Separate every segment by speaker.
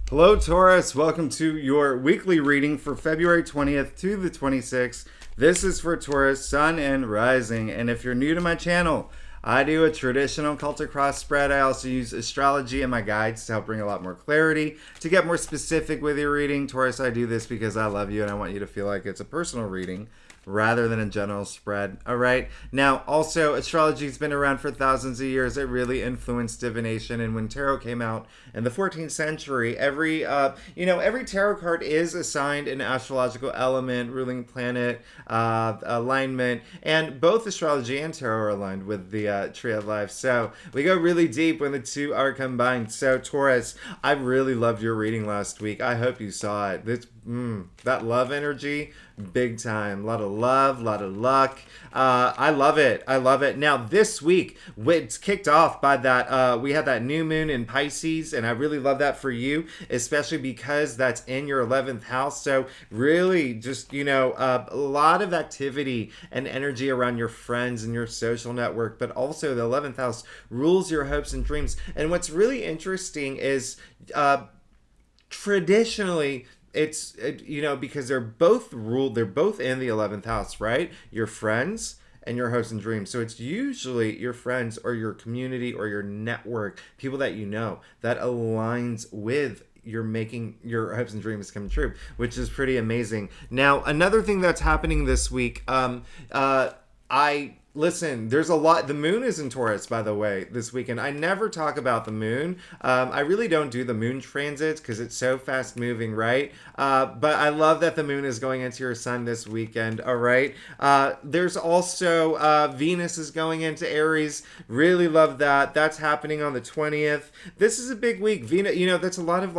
Speaker 1: Hello, Taurus. Welcome to your weekly reading for February 20th to the 26th. This is for Taurus, Sun and Rising. And if you're new to my channel, I do a traditional Celtic cross spread. I also use astrology in my guides to help bring a lot more clarity. To get more specific with your reading, Taurus, I do this because I love you and I want you to feel like it's a personal reading rather than a general spread. All right. Now, also, astrology's been around for thousands of years. It really influenced divination. And when tarot came out in the 14th century, every tarot card is assigned an astrological element, ruling planet, alignment, and both astrology and tarot are aligned with the tree of life. So we go really deep when the two are combined. So Taurus, I really loved your reading last week. I hope you saw it. That love energy, big time. A lot of love, a lot of luck. I love it. I love it. Now, this week, it's kicked off by that. We had that new moon in Pisces, and I really love that for you, especially because that's in your 11th house. So, really, just, a lot of activity and energy around your friends and your social network, but also the 11th house rules your hopes and dreams. And what's really interesting is traditionally, because they're both in the 11th house, right? Your friends and your hopes and dreams. So it's usually your friends or your community or your network, people that you know, that aligns with you're making your hopes and dreams come true, which is pretty amazing. Now, another thing that's happening this week, Listen, there's a lot. The moon is in Taurus, by the way, this weekend. I never talk about the moon. I really don't do the moon transits because it's so fast moving, right? But I love that the moon is going into your sun this weekend, all right? There's also Venus is going into Aries. Really love that. That's happening on the 20th. This is a big week. Venus, that's a lot of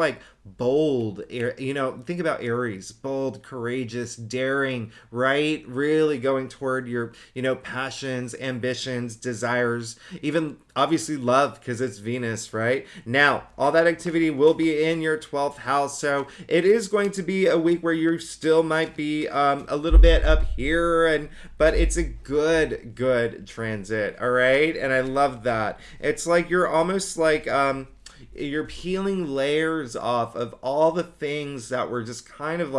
Speaker 1: bold, think about Aries, bold, courageous, daring, right? Really going toward your, passions, ambitions, desires, even obviously love because it's Venus, right? Now, all that activity will be in your 12th house. So it is going to be a week where you still might be a little bit up here, but it's a good transit, all right? And I love that. It's like you're almost like, you're peeling layers off of all the things that were just kind of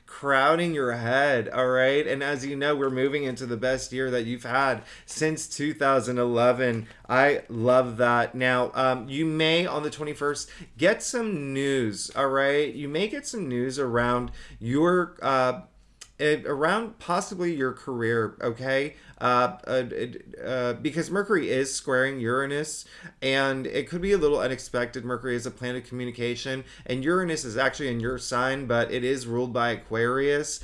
Speaker 1: crowding your head, all right? And as you know, we're moving into the best year that you've had since 2011. I love that. Now, you may on the 21st get some news, all right? You may get some news around your around possibly your career, okay? Because Mercury is squaring Uranus, and it could be a little unexpected. Mercury is a planet of communication, and Uranus is actually in your sign, but it is ruled by Aquarius.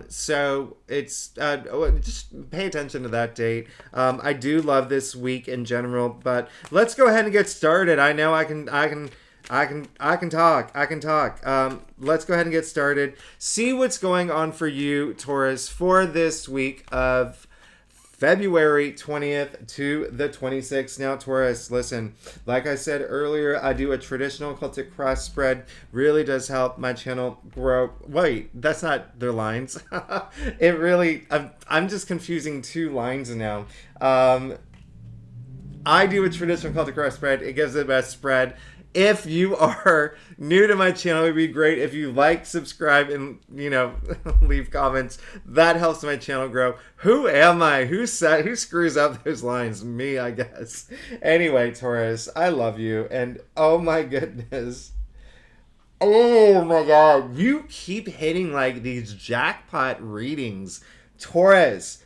Speaker 1: So it's just pay attention to that date. I do love this week in general, but let's go ahead and get started. I know I can talk. Let's go ahead and get started. See what's going on for you, Taurus, for this week of February 20th to the 26th. Now, Taurus, listen, like I said earlier, I do a traditional Celtic cross spread. Really does help my channel grow. Wait, that's not their lines. It really, I'm just confusing two lines now. I do a traditional Celtic cross spread. It gives the best spread. If you are new to my channel, it would be great if you subscribe, and, leave comments. That helps my channel grow. Who am I? Who screws up those lines? Me, I guess. Anyway, Taurus, I love you. And oh my goodness. Oh my God. You keep hitting these jackpot readings. Taurus.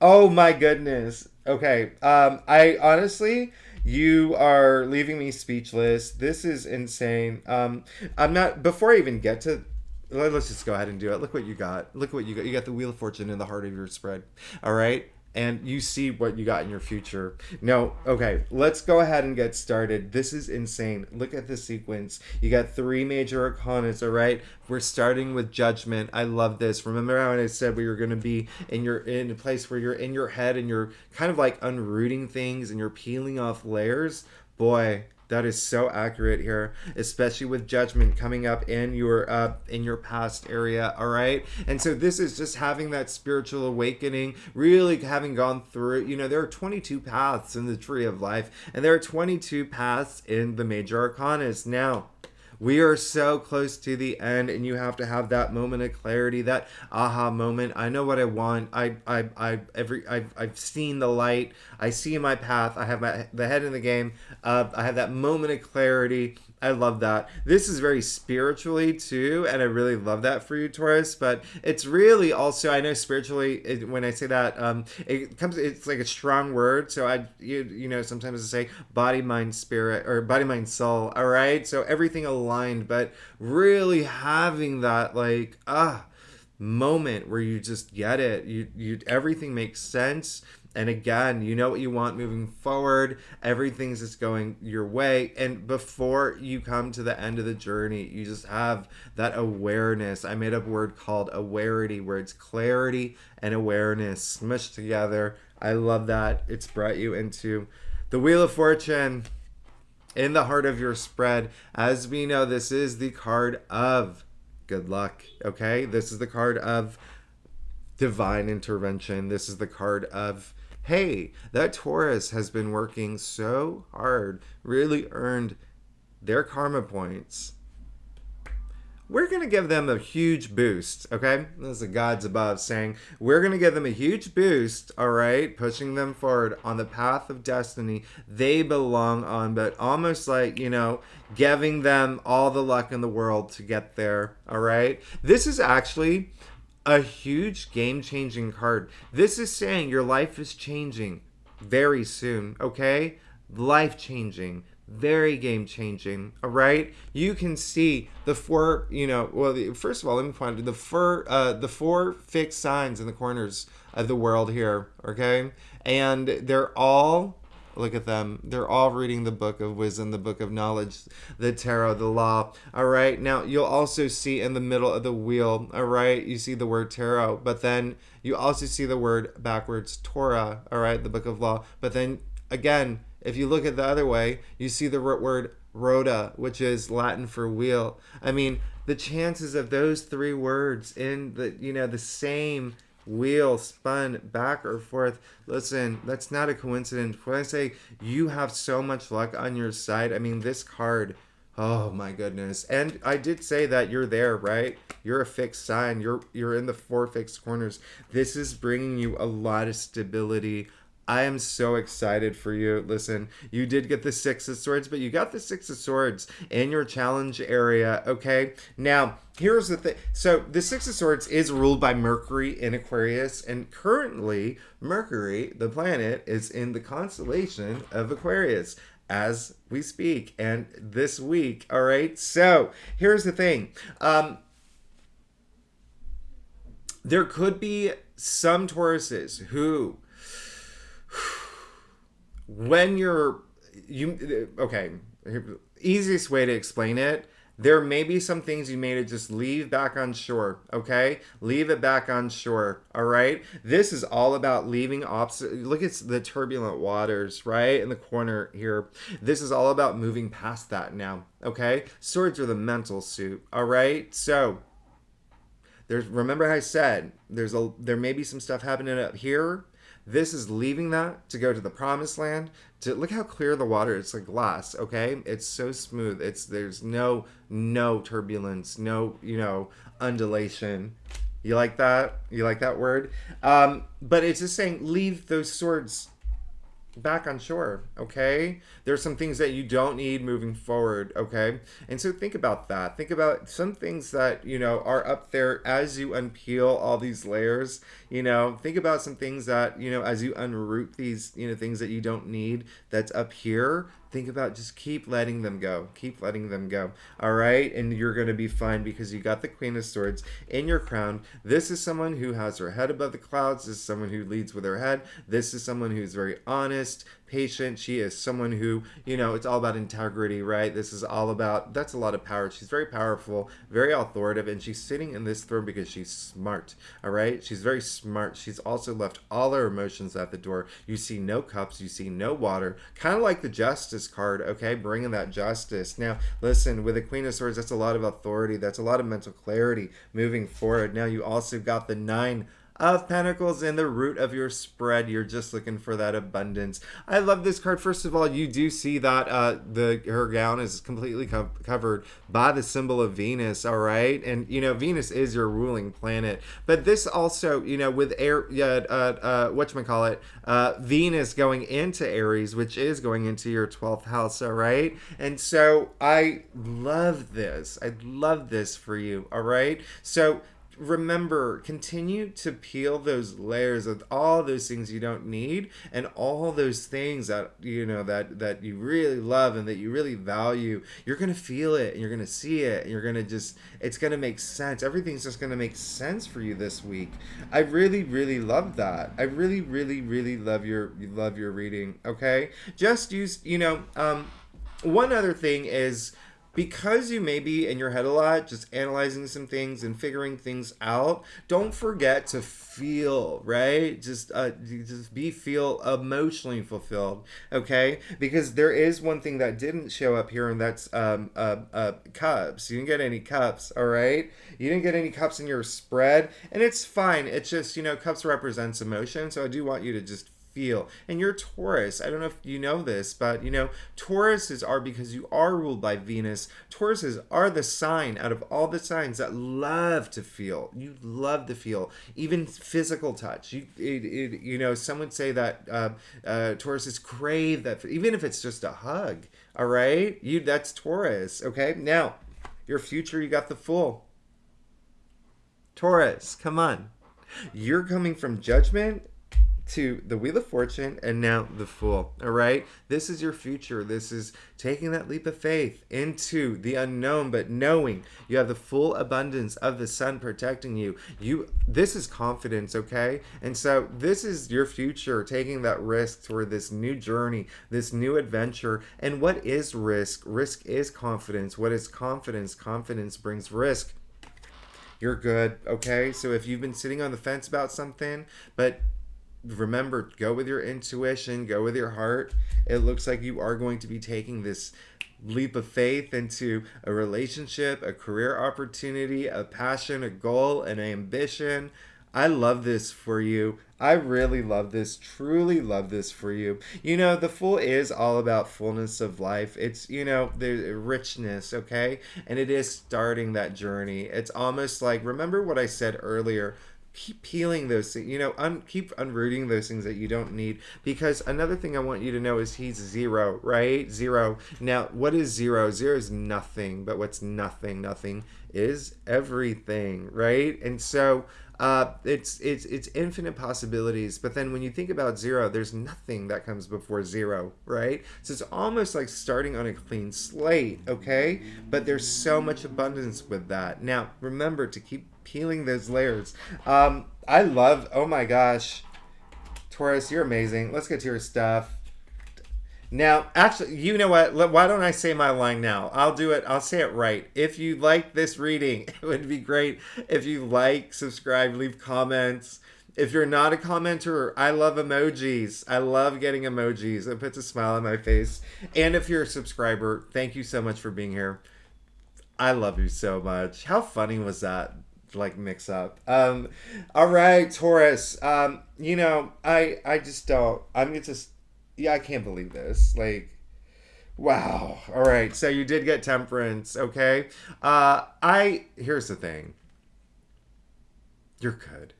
Speaker 1: Oh my goodness. Okay. I honestly... You are leaving me speechless. This is insane. I'm not, before I even get to, let's just go ahead and do it. Look what you got. You got the Wheel of Fortune in the heart of your spread. All right. And you see what you got in your future. No, okay, let's go ahead and get started. This is insane. Look at the sequence. You got three major arcanas, all right? We're starting with Judgment. I love this. Remember how I said we were going to be in a place where you're in your head and you're kind of unrooting things and you're peeling off layers? Boy, That is so accurate here, especially with judgment coming up in your past area, all right? And so this is just having that spiritual awakening, really having gone through, there are 22 paths in the tree of life, and there are 22 paths in the major arcanas. Now, we are so close to the end, and you have to have that moment of clarity, that aha moment. I know what I want. I've seen the light. I see my path. I have the head in the game. I have that moment of clarity. I love that. This is very spiritually too, and I really love that for you, Taurus. But it's really also, I know spiritually, when I say that, it's like a strong word. So sometimes I say body, mind, spirit, or body, mind, soul. All right. So everything aligned, but really having that moment where you just get it. You everything makes sense. And again, you know what you want moving forward. Everything's just going your way. And before you come to the end of the journey, you just have that awareness. I made up a word called awareness, where it's clarity and awareness smushed together. I love that. It's brought you into the Wheel of Fortune in the heart of your spread. As we know, this is the card of good luck. Okay? This is the card of divine intervention. This is the card of, hey, that Taurus has been working so hard, really earned their karma points. We're going to give them a huge boost, okay? This is the gods above saying, we're going to give them a huge boost, all right? Pushing them forward on the path of destiny they belong on, but almost like, giving them all the luck in the world to get there, all right? This is actually a huge game-changing card. This is saying your life is changing very soon, okay? Life-changing, very game-changing, all right? You can see the four, first of all, let me point out the four fixed signs in the corners of the world here, okay? And they're all, look at them. They're all reading the book of wisdom, the book of knowledge, the tarot, the law. All right. Now, you'll also see in the middle of the wheel, all right, you see the word tarot, but then you also see the word backwards, Torah, all right, the book of law. But then again, if you look at the other way, you see the word rota, which is Latin for wheel. I mean, the chances of those three words in the same wheel spun back or forth. Listen, that's not a coincidence. When I say you have so much luck on your side, I mean this card, oh my goodness. And I did say that you're there, right? You're a fixed sign. You're in the four fixed corners. This is bringing you a lot of stability. I am so excited for you. Listen, you did get the Six of Swords, but you got the Six of Swords in your challenge area, okay? Now, here's the thing. So, the Six of Swords is ruled by Mercury in Aquarius, and currently, Mercury, the planet, is in the constellation of Aquarius as we speak, and this week, all right? So, here's the thing. There could be some Tauruses who, when easiest way to explain it, there may be some things you may to just leave back on shore, okay? Leave it back on shore, all right? This is all about leaving look at the turbulent waters, right? In the corner here. This is all about moving past that now, okay? Swords are the mental suit, all right? So, remember how I said, there may be some stuff happening up here. This is leaving that to go to the promised land. Look how clear the water is. It's like glass, okay? It's so smooth. There's no turbulence, no undulation. You like that? You like that word? But it's just saying leave those swords back on shore, okay? There's some things that you don't need moving forward, okay? And so think about that. Think about some things that, are up there as you unpeel all these layers, think about some things that, as you unroot these, things that you don't need that's up here. Think about just keep letting them go. Keep letting them go. All right? And you're going to be fine because you got the Queen of Swords in your crown. This is someone who has her head above the clouds. This is someone who leads with her head. This is someone who's very honest, patient. She is someone who, it's all about integrity, right? This is all about, that's a lot of power. She's very powerful, very authoritative, and she's sitting in this throne because she's smart, all right? She's very smart. She's also left all her emotions at the door. You see no cups. You see no water. Kind of like the Justice justice card, okay? Bringing that justice. Now, listen, with the Queen of Swords, that's a lot of authority. That's a lot of mental clarity moving forward. Now, you also got the Nine of Pentacles in the root of your spread. You're just looking for that abundance. I love this card. First of all, you do see that her gown is completely covered by the symbol of Venus, all right? And, Venus is your ruling planet. But this also, with Venus going into Aries, which is going into your 12th house, all right? And so I love this. I love this for you, all right? So remember, continue to peel those layers of all those things you don't need and all those things that that you really love and that you really value. You're gonna feel it and you're gonna see it and you're gonna it's gonna make sense. Everything's just gonna make sense for you this week. I really, really love that. I really, really, really love your reading. Okay, just use one other thing is, because you may be in your head a lot, just analyzing some things and figuring things out, don't forget to feel, right? Just feel emotionally fulfilled, okay? Because there is one thing that didn't show up here, and that's cups. You didn't get any cups, all right? You didn't get any cups in your spread, and it's fine. It's just, cups represents emotion, so I do want you to just feel. And you're Taurus. I don't know if you know this, but Tauruses are, because you are ruled by Venus, Tauruses are the sign out of all the signs that love to feel. You love to feel, even physical touch. Some would say that Tauruses crave that, even if it's just a hug. All right, that's Taurus. Okay, now your future, you got the Fool. Taurus, come on. You're coming from Judgment to the Wheel of Fortune and now the Fool. All right, this is your future. This is taking that leap of faith into the unknown, but knowing you have the full abundance of the sun protecting you. This is confidence, okay? And so this is your future, taking that risk toward this new journey, this new adventure. And what is risk? Risk is confidence. What is confidence? Confidence brings risk. You're good, okay? So if you've been sitting on the fence about something, but remember, go with your intuition, go with your heart. It looks like you are going to be taking this leap of faith into a relationship, a career opportunity, a passion, a goal, an ambition. I love this for you. I really love this, truly love this for you. The Fool is all about fullness of life. It's, the richness, okay? And it is starting that journey. It's almost like, remember what I said earlier, keep peeling those things, keep unrooting those things that you don't need. Because another thing I want you to know is he's zero, right? Zero. Now, what is zero? Zero is nothing, but what's nothing? Nothing is everything, right? And so it's infinite possibilities. But then when you think about zero, there's nothing that comes before zero, right? So it's almost like starting on a clean slate, okay? But there's so much abundance with that. Now, remember to keep peeling those layers. I love, oh my gosh, Taurus, you're amazing. Let's get to your stuff. Now, actually, you know what? Why don't I say my line now? I'll do it. I'll say it right. If you like this reading, it would be great if you like, subscribe, leave comments. If you're not a commenter, I love emojis. I love getting emojis. It puts a smile on my face. And if you're a subscriber, thank you so much for being here. I love you so much. How funny was that? Mix up. All right, Taurus. I just don't. I can't believe this. Wow. All right. So you did get Temperance, okay? Here's the thing. You're good.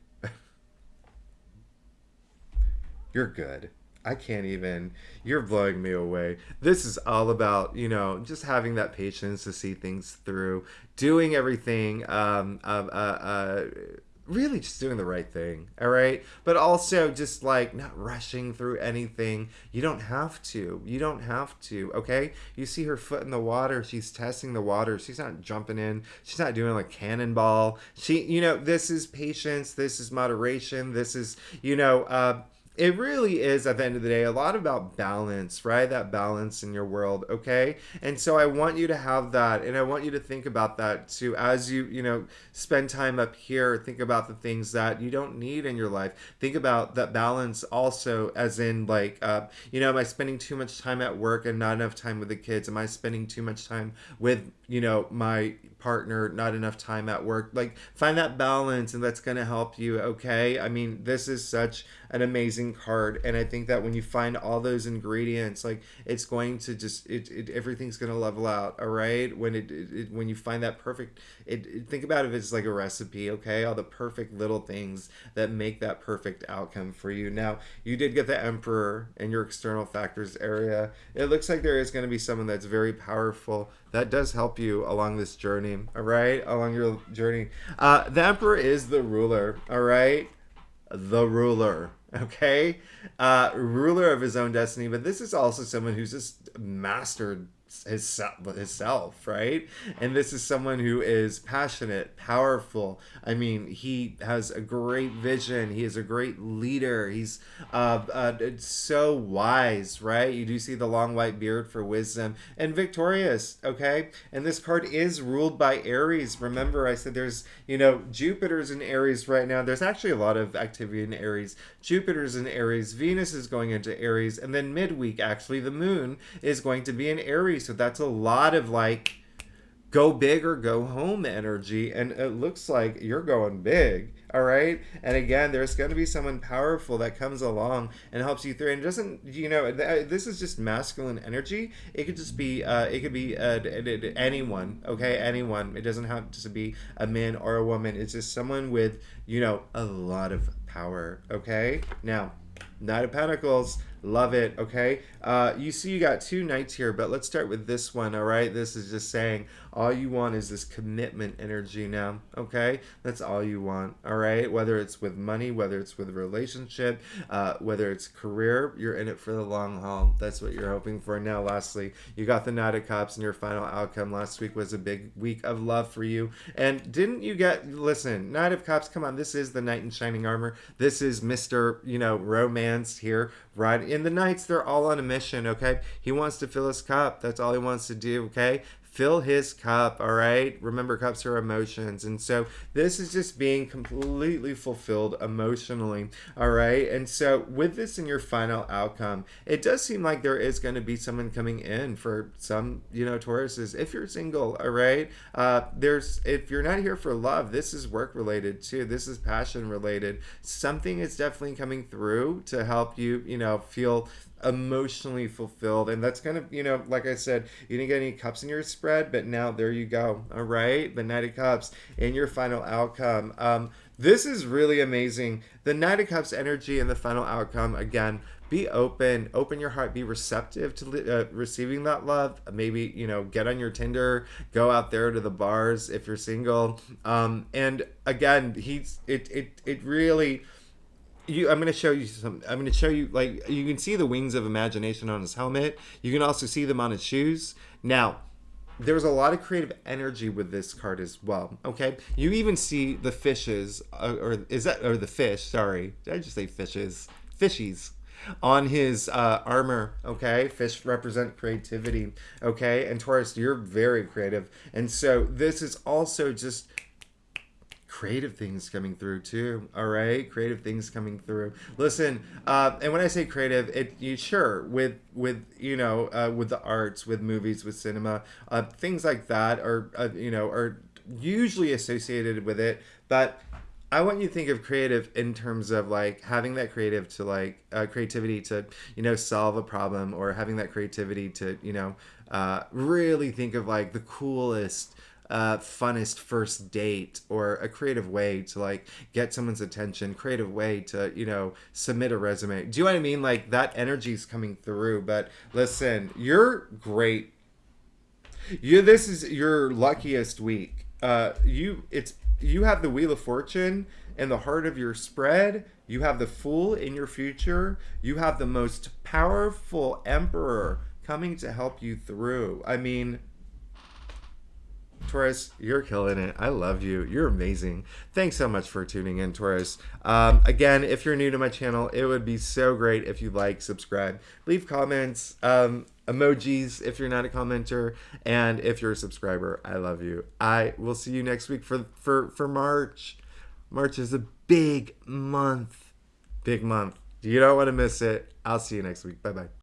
Speaker 1: You're good. I can't even. You're blowing me away. This is all about, just having that patience to see things through, doing everything, really just doing the right thing, all right? But also just not rushing through anything. You don't have to. You don't have to, okay? You see her foot in the water. She's testing the water. She's not jumping in. She's not doing cannonball. This is patience. This is moderation. This is, It really is, at the end of the day, a lot about balance, right? That balance in your world, okay? And so I want you to have that, and I want you to think about that too as you spend time up here. Think about the things that you don't need in your life. Think about that balance also, as in, like, am I spending too much time at work and not enough time with the kids? Am I spending too much time with, my partner, not enough time at work? Like, find that balance, and that's going to help you, okay? I mean, this is such an amazing card, and I think that when you find all those ingredients, like, it's going to just everything's going to level out, all right? When you find that perfect, think about it as like a recipe, okay? All the perfect little things that make that perfect outcome for you. Now, you did get the Emperor in your external factors area. It looks like there is going to be someone that's very powerful that does help you along this journey, all right? Along your journey. The Emperor is the ruler, all right? The ruler, okay? Ruler of his own destiny, but this is also someone who's just mastered himself, right? And this is someone who is passionate, powerful. I mean, he has a great vision. He is a great leader. He's so wise, right? You do see the long white beard for wisdom, and victorious, okay? And this card is ruled by Aries. Remember, I said there's, Jupiter's in Aries right now. There's actually a lot of activity in Aries. Jupiter's in Aries. Venus is going into Aries. And then midweek, actually, the moon is going to be in Aries. So that's a lot of, like, go big or go home energy. And it looks like you're going big. All right. And again, there's going to be someone powerful that comes along and helps you through. And it doesn't, this is just masculine energy. It could just be, anyone. Okay. Anyone. It doesn't have to be a man or a woman. It's just someone with, a lot of power. Okay. Now, Knight of Pentacles. Love it, okay? You see you got two knights here, but let's start with this one, all right? This is just saying all you want is this commitment energy now, okay? That's all you want, all right? Whether it's with money, whether it's with a relationship, whether it's career, you're in it for the long haul. That's what you're hoping for. Now, lastly, you got the Knight of Cups, and your final outcome last week was a big week of love for you. And didn't you listen, Knight of Cups, come on, this is the Knight in Shining Armor. This is Mr., romance here, right? In the Knights, they're all on a mission, okay? He wants to fill his cup. That's all he wants to do, okay? Fill his cup, all right? Remember, cups are emotions. And so this is just being completely fulfilled emotionally, all right? And so with this in your final outcome, it does seem like there is going to be someone coming in for some, Tauruses. If you're single, all right? If you're not here for love, this is work related too. This is passion related. Something is definitely coming through to help you, feel emotionally fulfilled. And that's kind of, like I said, you didn't get any cups in your spread, but now there you go, all right? The Knight of Cups in your final outcome. This is really amazing. The Knight of Cups energy in the final outcome, again, be open your heart, be receptive to receiving that love. Maybe, get on your Tinder, go out there to the bars if you're single. And again, it really, I'm going to show you, like, you can see the wings of imagination on his helmet. You can also see them on his shoes. Now, there's a lot of creative energy with this card as well, okay? You even see the fishes, or the fish, sorry. Did I just say fishes? Fishies on his armor, okay? Fish represent creativity, okay? And Taurus, you're very creative. And so this is also just creative things coming through too, all right? Creative things coming through. Listen, and when I say creative, with the arts, with movies, with cinema, things like that are usually associated with it. But I want you to think of creative in terms of, like, having that creativity to, solve a problem, or having that creativity to, really think of, like, the coolest, funnest first date, or a creative way to, like, get someone's attention, creative way to, submit a resume. Do you know what I mean? Like, that energy's coming through. But listen, you're great. This is your luckiest week. You have the Wheel of Fortune in the heart of your spread. You have the Fool in your future. You have the most powerful Emperor coming to help you through. I mean, Taurus, you're killing it. I love you. You're amazing. Thanks so much for tuning in, Taurus. Again, if you're new to my channel, it would be so great if you like, subscribe, leave comments, emojis if you're not a commenter, and if you're a subscriber, I love you. I will see you next week for March. March is a big month. Big month. You don't want to miss it. I'll see you next week. Bye-bye.